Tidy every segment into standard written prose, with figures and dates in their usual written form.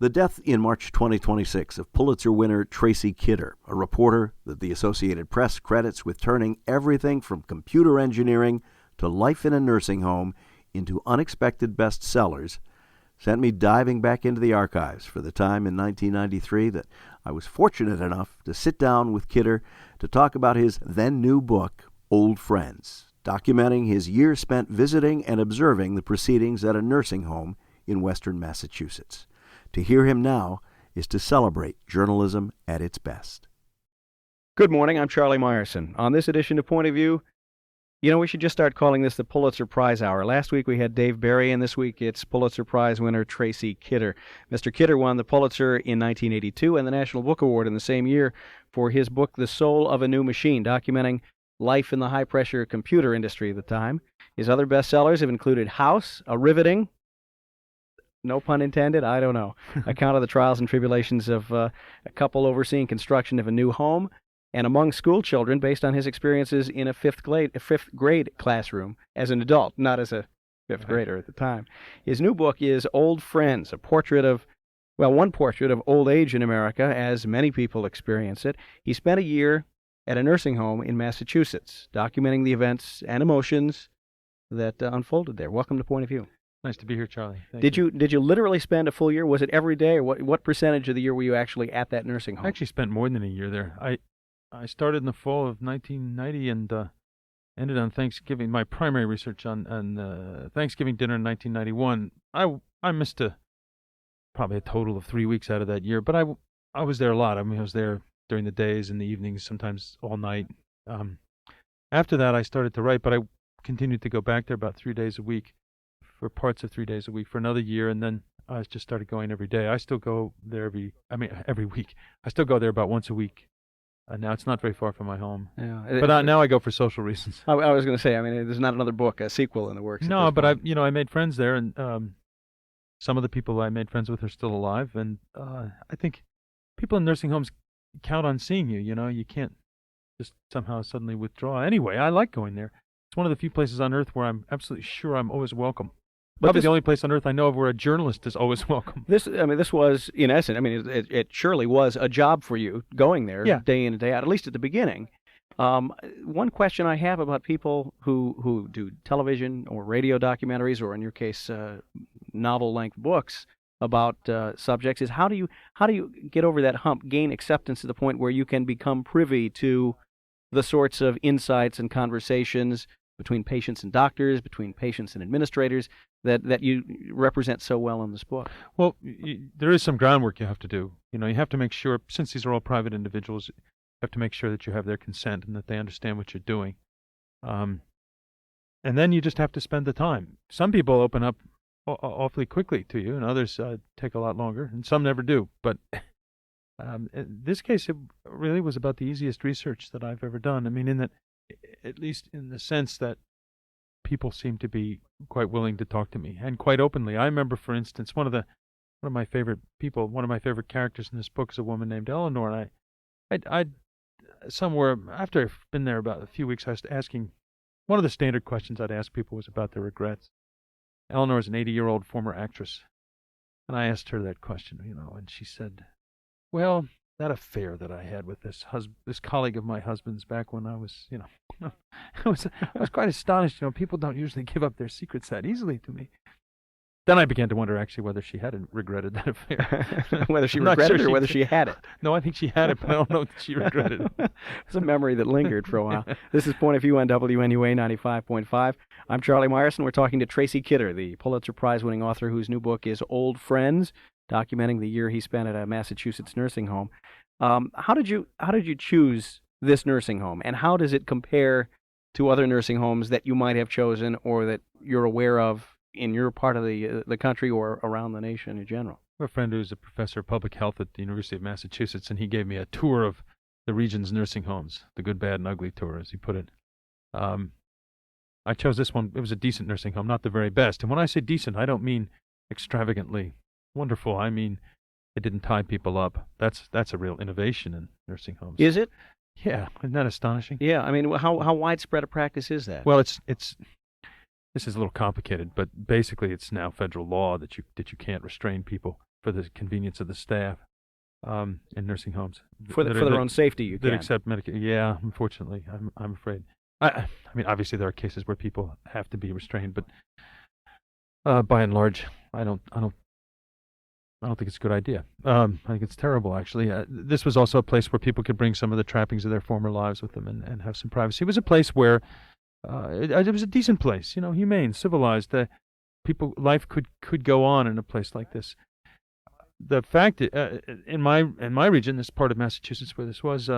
The death in March 2026 of Pulitzer winner Tracy Kidder, a reporter that the Associated Press credits with turning everything from computer engineering to life in a nursing home into unexpected bestsellers, sent me diving back into the archives for the time in 1993 that I was fortunate enough to sit down with Kidder to talk about his then new book, Old Friends, documenting his years spent visiting and observing the proceedings at a nursing home in western Massachusetts. To hear him now is to celebrate journalism at its best. Good morning, I'm Charlie Meyerson. On this edition of Point of View, we should just start calling this the Pulitzer Prize Hour. Last week we had Dave Barry, and this week it's Pulitzer Prize winner Tracy Kidder. Mr. Kidder won the Pulitzer in 1982 and the National Book Award in the same year for his book, The Soul of a New Machine, documenting life in the high-pressure computer industry at the time. His other bestsellers have included House, a riveting, no pun intended, I don't know, account of the trials and tribulations of a couple overseeing construction of a new home, and Among School Children, based on his experiences in a fifth grade classroom as an adult, not as a fifth grader at the time. His new book is Old Friends, one portrait of old age in America, as many people experience it. He spent a year at a nursing home in Massachusetts, documenting the events and emotions that unfolded there. Welcome to Point of View. Nice to be here, Charlie. Did you literally spend a full year? Was it every day, or what percentage of the year were you actually at that nursing home? I actually spent more than a year there. I started in the fall of 1990 and ended on Thanksgiving. My primary research on Thanksgiving dinner in 1991. I missed probably a total of 3 weeks out of that year, but I was there a lot. I mean, I was there during the days and the evenings, sometimes all night. After that, I started to write, but I continued to go back there about 3 days a week. For parts of 3 days a week for another year, and then I just started going every day. I still go there every week. I still go there about once a week. Now it's not very far from my home. Yeah, but now I go for social reasons. I was going to say, there's not another book, a sequel in the works. No, but I made friends there, and some of the people I made friends with are still alive, and I think people in nursing homes count on seeing you. You can't just somehow suddenly withdraw. Anyway, I like going there. It's one of the few places on earth where I'm absolutely sure I'm always welcome. Probably the only place on earth I know of where a journalist is always welcome. This was, in essence, it surely was a job for you going there day in and day out, at least at the beginning. One question I have about people who do television or radio documentaries, or in your case, novel-length books about subjects, is how do you get over that hump, gain acceptance to the point where you can become privy to the sorts of insights and conversations between patients and doctors, between patients and administrators, that you represent so well in this book? Well, there is some groundwork you have to do. You have to make sure, since these are all private individuals, you have to make sure that you have their consent and that they understand what you're doing. And then you just have to spend the time. Some people open up awfully quickly to you, and others take a lot longer, and some never do. But in this case, it really was about the easiest research that I've ever done. At least in the sense that people seem to be quite willing to talk to me, and quite openly. I remember, for instance, one of my favorite characters in this book is a woman named Eleanor, and I somewhere after I've been there about a few weeks, I was asking, one of the standard questions I'd ask people was about their regrets. Eleanor is an 80-year-old former actress, and I asked her that question, and she said, well, that affair that I had with this colleague of my husband's back when I was, I was quite astonished. People don't usually give up their secrets that easily to me. Then I began to wonder actually whether she had regretted that affair. Whether she regretted it or whether she had it. No, I think she had it, but I don't know that she regretted it. It's a memory that lingered for a while. This is Point of View on WNUA 95.5. I'm Charlie Meyerson. We're talking to Tracy Kidder, the Pulitzer Prize-winning author whose new book is Old Friends, documenting the year he spent at a Massachusetts nursing home. How did you choose this nursing home, and how does it compare to other nursing homes that you might have chosen or that you're aware of in your part of the country or around the nation in general? I have a friend who's a professor of public health at the University of Massachusetts, and he gave me a tour of the region's nursing homes, the good, bad, and ugly tour, as he put it. I chose this one. It was a decent nursing home, not the very best. And when I say decent, I don't mean extravagantly wonderful. I mean, it didn't tie people up. That's a real innovation in nursing homes. Is it? Yeah, isn't that astonishing? Yeah, how widespread a practice is that? Well, it's this is a little complicated, but basically it's now federal law that you can't restrain people. for the convenience of the staff in nursing homes. For their own safety, you that can. accept medication. Yeah, unfortunately, I'm afraid. I mean, obviously there are cases where people have to be restrained, but by and large, I don't think it's a good idea. I think it's terrible, actually. This was also a place where people could bring some of the trappings of their former lives with them and have some privacy. It was a place where it was a decent place, humane, civilized. Life could go on in a place like this. The fact in my region, this part of Massachusetts where this was,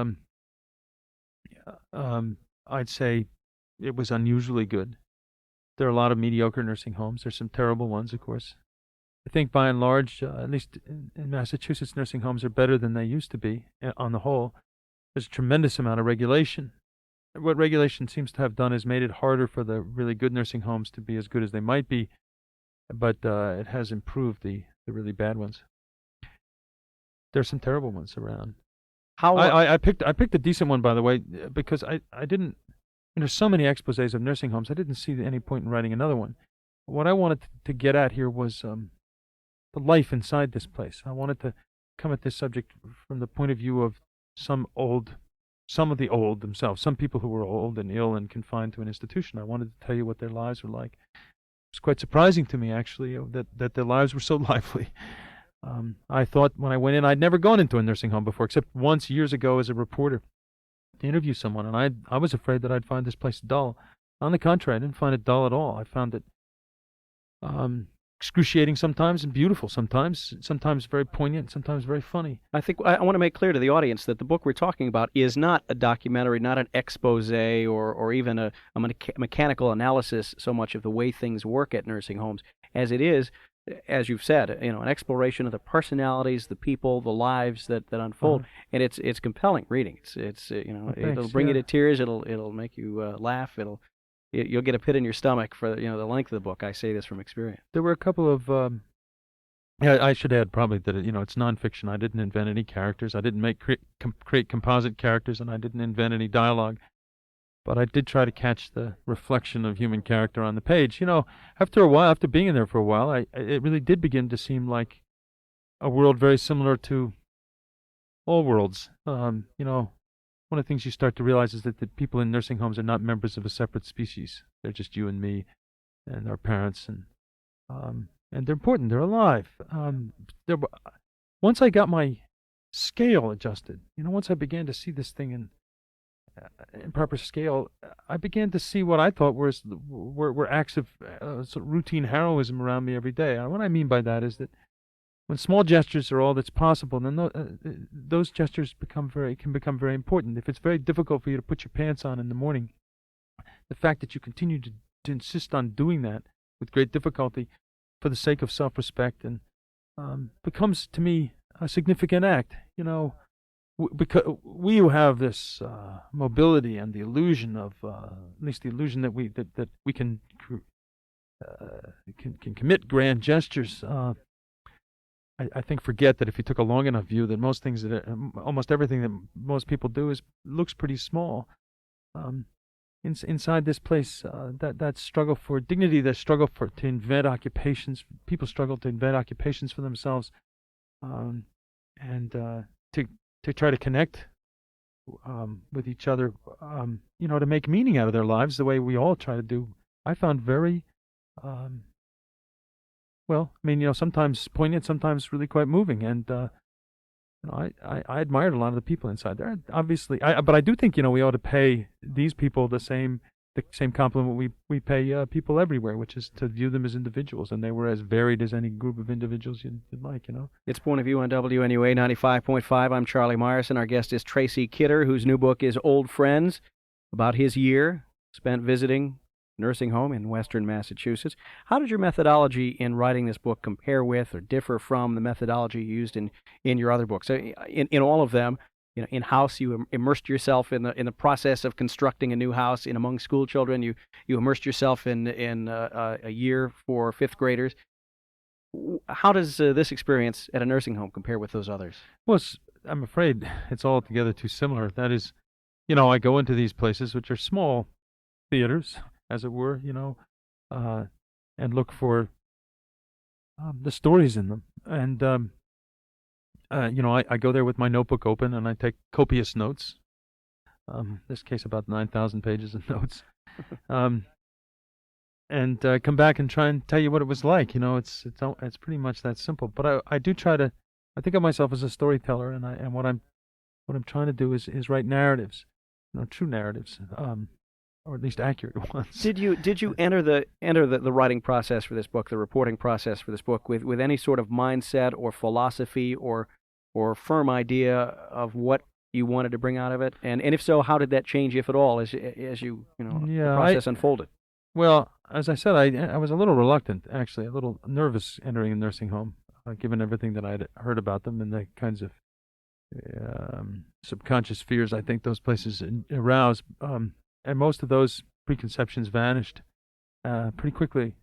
I'd say it was unusually good. There are a lot of mediocre nursing homes. There's some terrible ones, of course. I think by and large, at least in Massachusetts, nursing homes are better than they used to be on the whole. There's a tremendous amount of regulation. What regulation seems to have done is made it harder for the really good nursing homes to be as good as they might be, but it has improved the really bad ones. There's some terrible ones around. I picked a decent one, by the way, because I didn't. There's so many exposés of nursing homes. I didn't see any point in writing another one. What I wanted to get at here was the life inside this place. I wanted to come at this subject from the point of view of some of the old themselves, some people who were old and ill and confined to an institution. I wanted to tell you what their lives were like. It was quite surprising to me, actually, that their lives were so lively. I thought when I went in, I'd never gone into a nursing home before, except once years ago as a reporter to interview someone, and I was afraid that I'd find this place dull. On the contrary, I didn't find it dull at all. I found it excruciating sometimes and beautiful sometimes very poignant, sometimes very funny. I think I want to make clear to the audience that the book we're talking about is not a documentary, not an expose or even a mechanical analysis so much of the way things work at nursing homes as it is, as you've said, an exploration of the personalities, the people, the lives that unfold, and it's compelling reading. It'll bring you to tears. It'll make you laugh. You'll get a pit in your stomach for the length of the book. I say this from experience. There were a couple of I should add probably that it's nonfiction. I didn't invent any characters. I didn't create composite characters, and I didn't invent any dialogue. But I did try to catch the reflection of human character on the page. After a while, after being in there for a while, it really did begin to seem like a world very similar to all worlds. One of the things you start to realize is that the people in nursing homes are not members of a separate species. They're just you and me and our parents, and they're important. They're alive. Once I got my scale adjusted, once I began to see this thing in proper scale, I began to see what I thought were acts of sort of routine heroism around me every day. And what I mean by that is that when small gestures are all that's possible, then those gestures can become very important. If it's very difficult for you to put your pants on in the morning, the fact that you continue to insist on doing that with great difficulty for the sake of self-respect and becomes to me a significant act. Because we who have this mobility and the illusion of at least the illusion that we can commit grand gestures. I think forget that if you took a long enough view, that almost everything that most people do looks pretty small. Inside this place, that struggle for dignity, that struggle to invent occupations, people struggle to invent occupations for themselves, and to try to connect with each other, to make meaning out of their lives the way we all try to do. I found very sometimes poignant, sometimes really quite moving, and I admired a lot of the people inside there. Obviously, but I do think we ought to pay these people the same compliment we pay people everywhere, which is to view them as individuals, and they were as varied as any group of individuals you'd like. It's Point of View on WNUA 95.5. I'm Charlie Myerson. Our guest is Tracy Kidder, whose new book is Old Friends, about his year spent visiting nursing home in western Massachusetts. How did your methodology in writing this book compare with or differ from the methodology used in your other books? In all of them, in-house, you immersed yourself in the process of constructing a new house among school children. You immersed yourself in a year for fifth graders. How does this experience at a nursing home compare with those others? Well, I'm afraid it's altogether too similar. That is, I go into these places, which are small theaters, as it were, and look for the stories in them. And I go there with my notebook open and I take copious notes. This case about 9,000 pages of notes. And come back and try and tell you what it was like. It's pretty much that simple. But I do try to. I think of myself as a storyteller, and what I'm trying to do is write narratives, true narratives, or at least accurate ones. Did you enter the writing process for this book, the reporting process for this book, with any sort of mindset or philosophy or firm idea of what you wanted to bring out of it? And if so, how did that change, if at all, as you the process unfolded? Well, as I said, I was a little reluctant, actually, a little nervous entering a nursing home, given everything that I had heard about them and the kinds of subconscious fears I think those places arouse. And most of those preconceptions vanished pretty quickly.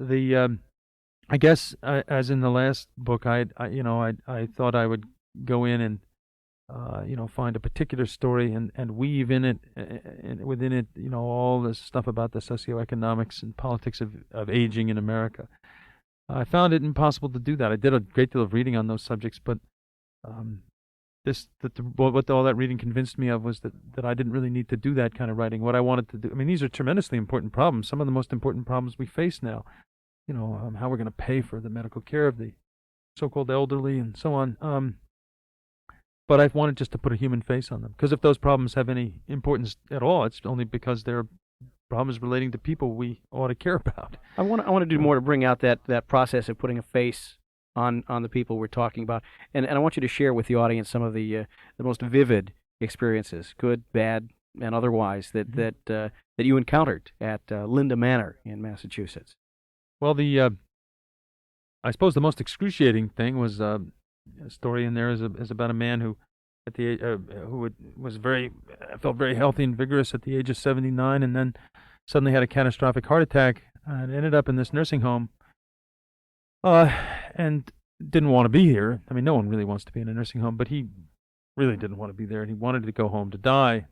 I guess as in the last book, I thought I would go in and find a particular story and weave in it, within it, all this stuff about the socioeconomics and politics of aging in America. I found it impossible to do that. I did a great deal of reading on those subjects, but what all that reading convinced me of was that I didn't really need to do that kind of writing. What I wanted to do, these are tremendously important problems, some of the most important problems we face now. How we're going to pay for the medical care of the so-called elderly and so on. But I wanted just to put a human face on them, because if those problems have any importance at all, it's only because they're problems relating to people we ought to care about. I want to do more to bring out that process of putting a face on the people we're talking about, and I want you to share with the audience some of the most vivid experiences, good, bad, and otherwise, that you encountered at Linda Manor in Massachusetts. Well, I suppose the most excruciating thing was a story in there is about a man who, at the felt very healthy and vigorous at the age of 79, and then suddenly had a catastrophic heart attack and ended up in this nursing home, and didn't want to be here. No one really wants to be in a nursing home, but he really didn't want to be there, and he wanted to go home to die.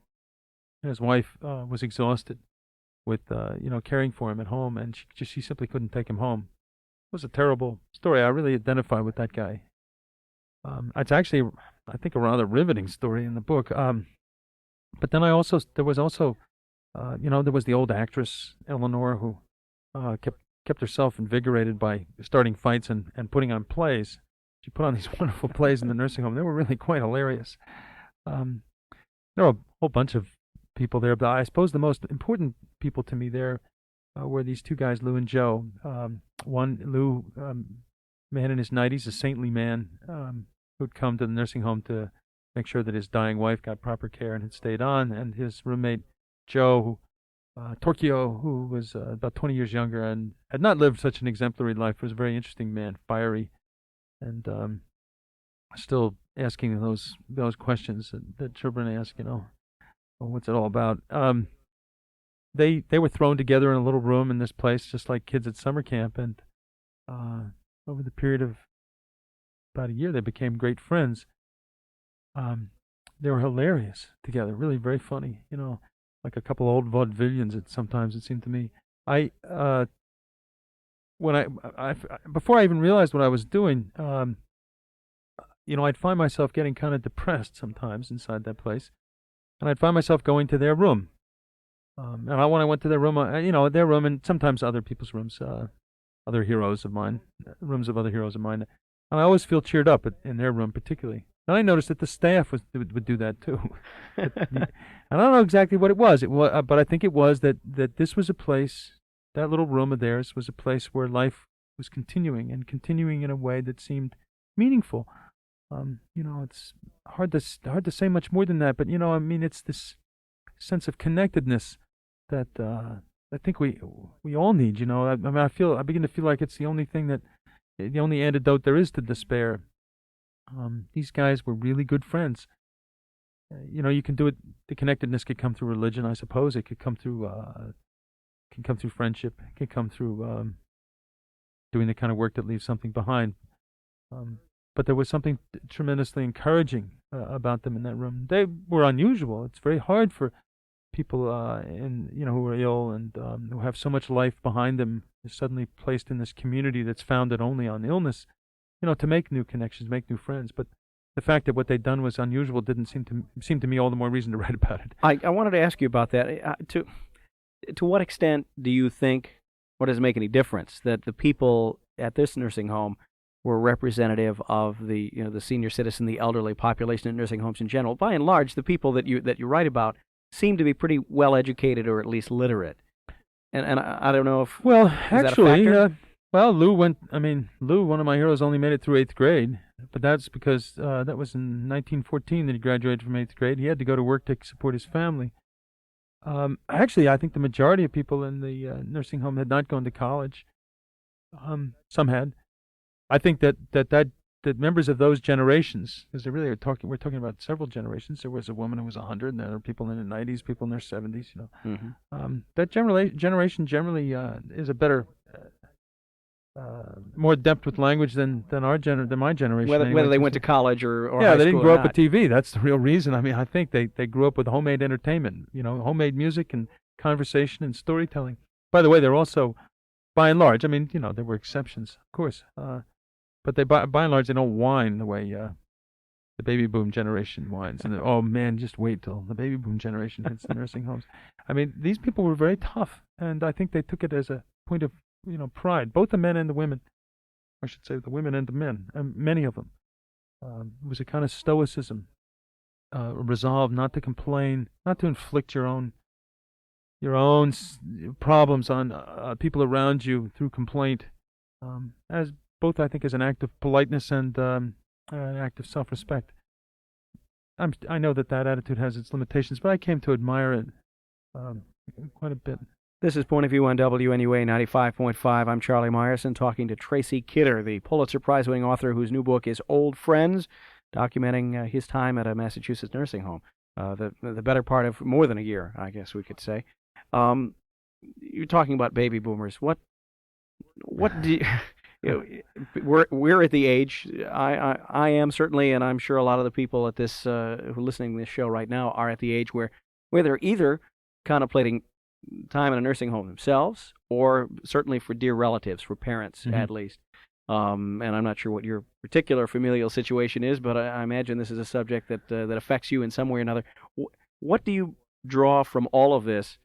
And his wife was exhausted with caring for him at home, and she simply couldn't take him home. It was a terrible story. I really identify with that guy. It's actually, I think, a rather riveting story in the book. But then there was the old actress Eleanor, who kept herself invigorated by starting fights and putting on plays. She put on these wonderful plays in the nursing home. They were really quite hilarious. There were a whole bunch of people there, but I suppose the most important people to me there were these two guys, Lou and Joe. Lou, man in his 90s, a saintly man, who'd come to the nursing home to make sure that his dying wife got proper care and had stayed on, and his roommate, Joe, Torchio, who was about 20 years younger and had not lived such an exemplary life, was a very interesting man, fiery, and still asking those questions that children ask, what's it all about? They were thrown together in a little room in this place, just like kids at summer camp, and over the period of about a year, they became great friends. They were hilarious together, really very funny, like a couple old vaudevillians. Sometimes it seemed to me. Before I even realized what I was doing, I'd find myself getting kind of depressed sometimes inside that place, and I'd find myself going to their room. When I went to their room, their room, and sometimes other people's rooms, other heroes of mine, rooms of other heroes of mine, and I always feel cheered up in their room particularly. And I noticed that the staff would do that too. And I don't know exactly what it was. But I think it was that this was a place, that little room of theirs was a place where life was continuing in a way that seemed meaningful. It's hard to say much more than that, but it's this sense of connectedness that I think we all need. I begin to feel like it's the only antidote there is to despair. These guys were really good friends. You can do it. The connectedness could come through religion, I suppose. It could come through friendship. It could come through doing the kind of work that leaves something behind. But there was something tremendously encouraging about them in that room. They were unusual. It's very hard for people who are ill and who have so much life behind them, is suddenly placed in this community that's founded only on illness. to make new connections, make new friends. But the fact that what they'd done was unusual didn't seem to me all the more reason to write about it. I wanted to ask you about that. To what extent do you think, or does it make any difference that the people at this nursing home were representative of the the senior citizen, the elderly population at nursing homes in general? By and large, the people that you write about seem to be pretty well educated or at least literate. And I don't know if Well, is actually, that a factor? well, Lou, one of my heroes, only made it through 8th grade, but that's because that was in 1914 that he graduated from 8th grade. He had to go to work to support his family. Actually, I think the majority of people in the nursing home had not gone to college. Some had. I think that members of those generations, because we're talking about several generations. There was a woman who was 100, and there are people in their 90s, people in their 70s. That generation generally is a better, more adept with language than my generation. Whether anyway, they went to college or yeah, high they didn't school grow or up not. with TV. That's the real reason. I mean, I think they grew up with homemade entertainment. Homemade music and conversation and storytelling. By the way, they're also, by and large, I mean, there were exceptions, of course. But they, by and large, they don't whine the way the baby boom generation whines. And oh man, just wait till the baby boom generation hits the nursing homes. I mean, these people were very tough, and I think they took it as a point of pride, both the men and the women. I should say the women and the men, and many of them. It was a kind of stoicism, a resolve not to complain, not to inflict your own problems on people around you through complaint, as both, I think, as an act of politeness and an act of self-respect. I know that attitude has its limitations, but I came to admire it quite a bit. This is Point of View on WNUA 95.5. I'm Charlie Myerson talking to Tracy Kidder, the Pulitzer Prize-winning author whose new book is Old Friends, documenting his time at a Massachusetts nursing home, the better part of more than a year, I guess we could say. You're talking about baby boomers. What do you... we're at the age, I am certainly, and I'm sure a lot of the people at this who are listening to this show right now are at the age where they're either contemplating time in a nursing home themselves, or certainly for dear relatives, for parents at least. And I'm not sure what your particular familial situation is, but I imagine this is a subject that affects you in some way or another. What do you draw from all of this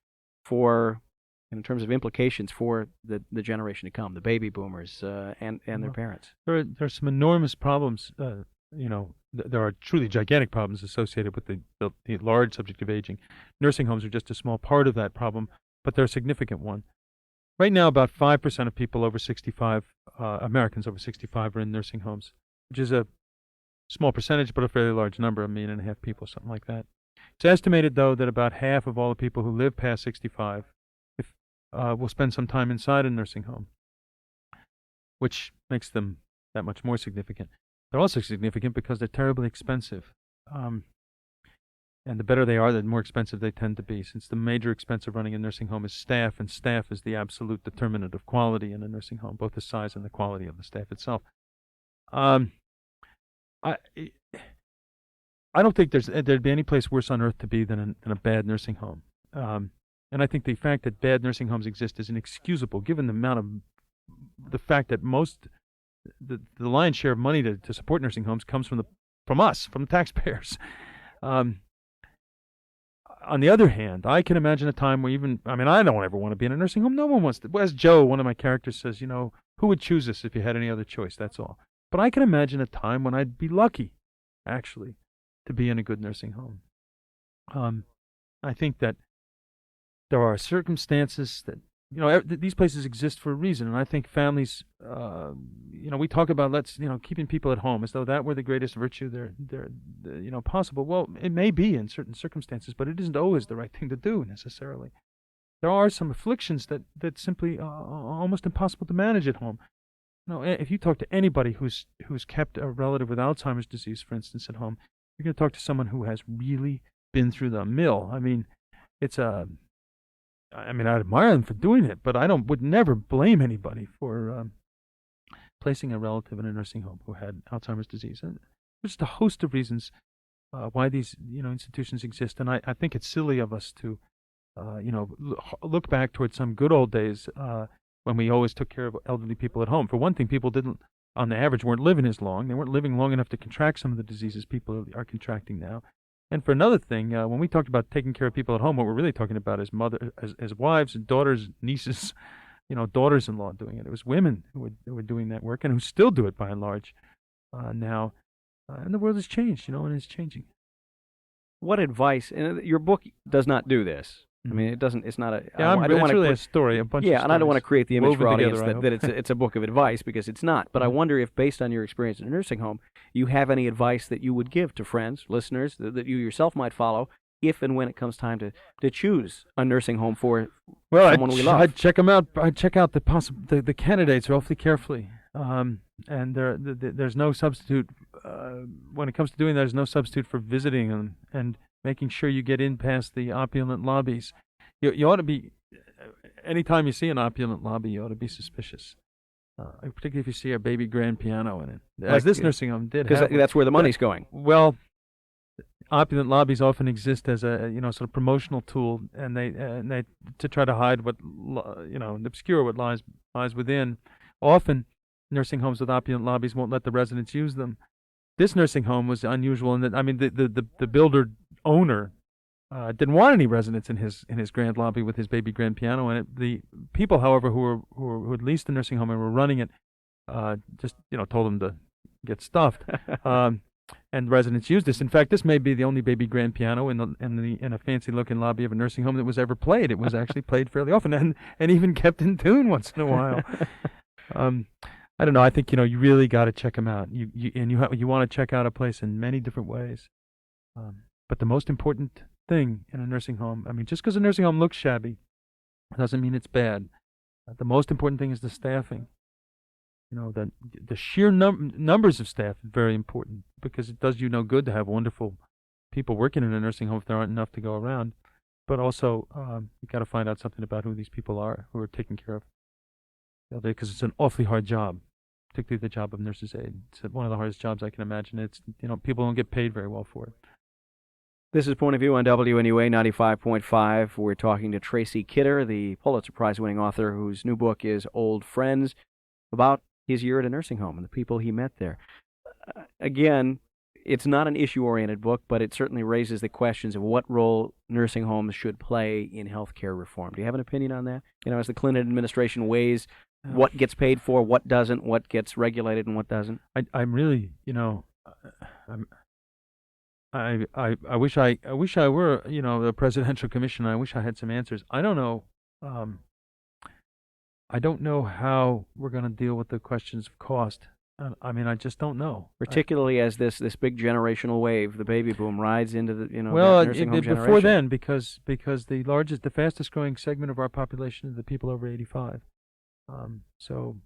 in terms of implications for the generation to come, the baby boomers and their parents? There are some enormous problems. There are truly gigantic problems associated with the large subject of aging. Nursing homes are just a small part of that problem, but they're a significant one. Right now, about 5% of people over 65, Americans over 65, are in nursing homes, which is a small percentage, but a fairly large number, 1.5 million people, something like that. It's estimated, though, that about half of all the people who live past 65 will spend some time inside a nursing home, which makes them that much more significant. They're also significant because they're terribly expensive. And the better they are, the more expensive they tend to be, since the major expense of running a nursing home is staff, and staff is the absolute determinant of quality in a nursing home, both the size and the quality of the staff itself. I don't think there'd be any place worse on earth to be than a bad nursing home. And I think the fact that bad nursing homes exist is inexcusable, given the fact that the lion's share of money to support nursing homes comes from us, from the taxpayers. On the other hand, I can imagine a time where I don't ever want to be in a nursing home. No one wants to. As Joe, one of my characters, says, who would choose us if you had any other choice? That's all. But I can imagine a time when I'd be lucky, actually, to be in a good nursing home. I think that there are circumstances that, these places exist for a reason, and I think families, we talk about keeping people at home as though that were the greatest virtue there possible. Well, it may be in certain circumstances, but it isn't always the right thing to do necessarily. There are some afflictions that simply are almost impossible to manage at home. If you talk to anybody who's kept a relative with Alzheimer's disease, for instance, at home, you're going to talk to someone who has really been through the mill. I admire them for doing it, but would never blame anybody for placing a relative in a nursing home who had Alzheimer's disease. And there's just a host of reasons why these institutions exist, and I think it's silly of us to look back towards some good old days when we always took care of elderly people at home. For one thing, people didn't on the average, weren't living as long. They weren't living long enough to contract some of the diseases people are contracting now. And for another thing, when we talked about taking care of people at home, what we're really talking about is as wives and daughters, nieces, daughters-in-law doing it. It was women who were doing that work and who still do it by and large now. And the world has changed, and it's changing. What advice? And your book does not do this. I mean, it doesn't. It's not a. Yeah, I don't it's really a story, a bunch of Yeah, and I don't want to create the image for audience together, that it's a book of advice, because it's not. But I wonder if, based on your experience in a nursing home, you have any advice that you would give to friends, listeners, that you yourself might follow if and when it comes time to choose a nursing home for someone we love. I'd check them out. I'd check out the candidates awfully carefully. And there's no substitute when it comes to doing that. There's no substitute for visiting them and making sure you get in past the opulent lobbies. You ought to be, anytime you see an opulent lobby, you ought to be suspicious. Particularly if you see a baby grand piano in it, as this nursing home did. Because that's where the money's going. Well, opulent lobbies often exist as a sort of promotional tool, and they to try to hide what and obscure what lies within. Often, nursing homes with opulent lobbies won't let the residents use them. This nursing home was unusual in that, I mean, the builder owner didn't want any residents in his grand lobby with his baby grand piano in it. The people, however, who had leased the nursing home and were running it, just told them to get stuffed. And residents used this. In fact, this may be the only baby grand piano in a fancy looking lobby of a nursing home that was ever played. It was actually played fairly often and even kept in tune once in a while. I don't know. I think you really got to check them out. You want to check out a place in many different ways. But the most important thing in a nursing home, I mean, just because a nursing home looks shabby doesn't mean it's bad. The most important thing is the staffing. The sheer numbers of staff is very important, because it does you no good to have wonderful people working in a nursing home if there aren't enough to go around. But also, you got to find out something about who these people are who are taken care of. Because it's an awfully hard job, particularly the job of nurse's aide. It's one of the hardest jobs I can imagine. It's people don't get paid very well for it. This is Point of View on WNUA 95.5. We're talking to Tracy Kidder, the Pulitzer Prize-winning author whose new book is Old Friends, about his year at a nursing home and the people he met there. Again, it's not an issue-oriented book, but it certainly raises the questions of what role nursing homes should play in healthcare reform. Do you have an opinion on that? As the Clinton administration weighs what gets paid for, what doesn't, what gets regulated, and what doesn't? I'm really, I wish I were, the presidential commission. I wish I had some answers. I don't know. I don't know how we're going to deal with the questions of cost. I mean, I just don't know. Particularly as this big generational wave, the baby boom, rides into the that nursing home generation. Before then, because the fastest growing segment of our population is the people over 85. So,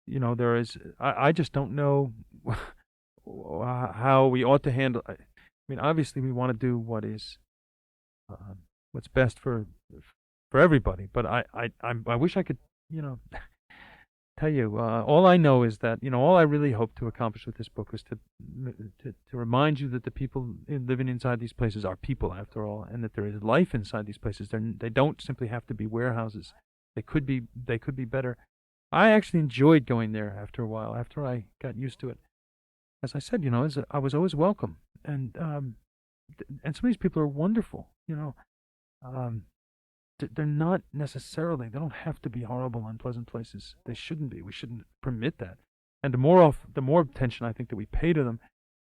there is. I just don't know how we ought to handle. I mean, obviously, we want to do what's best for everybody. But I wish I could, tell you. All I know is that all I really hope to accomplish with this book was to remind you that the people living inside these places are people after all, and that there is life inside these places. They don't simply have to be warehouses. They could be better. I actually enjoyed going there after a while, after I got used to it. As I said, I was always welcome, and some of these people are wonderful. They're not necessarily. They don't have to be horrible, unpleasant places. They shouldn't be. We shouldn't permit that. And the more attention I think that we pay to them,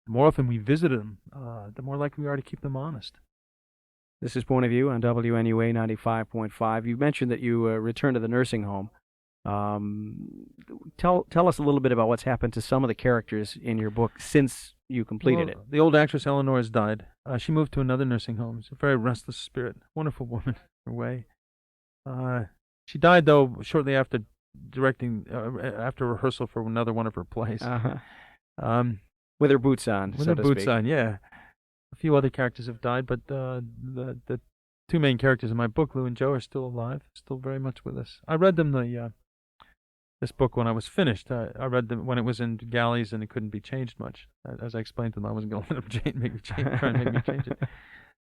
the more often we visit them, the more likely we are to keep them honest. This is Point of View on WNUA 95.5. You mentioned that you returned to the nursing home. Tell us a little bit about what's happened to some of the characters in your book since you completed it. The old actress Eleanor has died. She moved to another nursing home. She's a very restless spirit, wonderful woman in her way. She died, though, shortly after directing, after rehearsal for another one of her plays. With her boots on, With her boots on, yeah. A few other characters have died, but the two main characters in my book, Lou and Joe, are still alive, still very much with us. I read them this book when I was finished. I read them when it was in galleys and it couldn't be changed much. As I explained to them, I wasn't going to let them try and make me change it.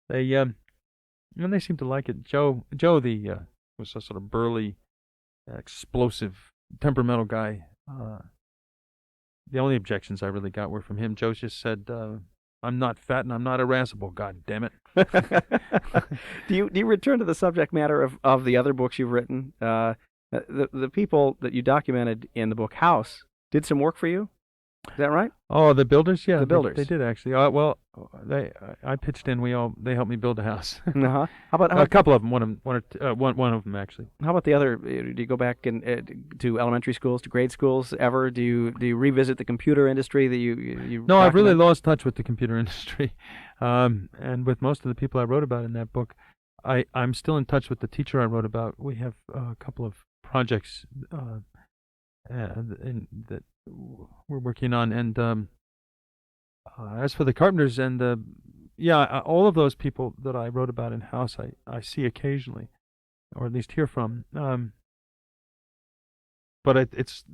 They seemed to like it. Joe, was a sort of burly, explosive, temperamental guy. the only objections I really got were from him. Joe just said, "I'm not fat and I'm not irascible. God damn it." Do you return to the subject matter of the other books you've written? The people that you documented in the book House did some work for you. Is that right? Oh, the builders, yeah, The builders. they did actually. Well, I pitched in. They helped me build a house. Uh-huh. How about A couple of them. One of them actually. how about the other? Do you go back to elementary schools, to grade schools ever? Do you revisit the computer industry that you No, I've really document? lost touch with the computer industry, and with most of the people I wrote about in that book. I'm still in touch with the teacher I wrote about. We have a couple of projects that we're working on, and as for the carpenters and all of those people that I wrote about in House, I see occasionally, or at least hear from. But it's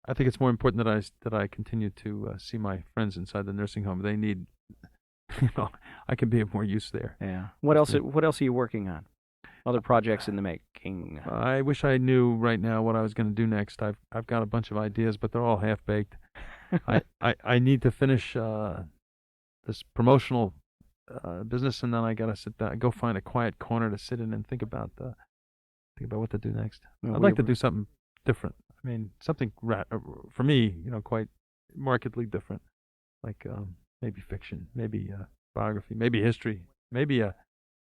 I think it's more important that I continue to see my friends inside the nursing home. They need, I can be of more use there. Yeah. What else are you working on? Other projects in the making. I wish I knew right now what I was going to do next. I've got a bunch of ideas, but they're all half baked. I need to finish this promotional business, and then I gotta sit down, go find a quiet corner to sit in and think about what to do next. Well, I'd like to do something different. I mean, something for me, quite markedly different, like maybe fiction, maybe biography, maybe history, maybe a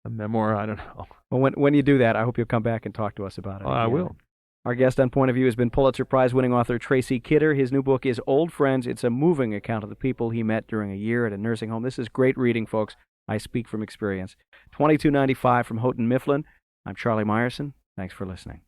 memoir. I don't know. Well, when you do that, I hope you'll come back and talk to us about it. I will. Our guest on Point of View has been Pulitzer Prize-winning author Tracy Kidder. His new book is Old Friends. It's a moving account of the people he met during a year at a nursing home. This is great reading, folks. I speak from experience. $22.95 from Houghton Mifflin. I'm Charlie Meyerson. Thanks for listening.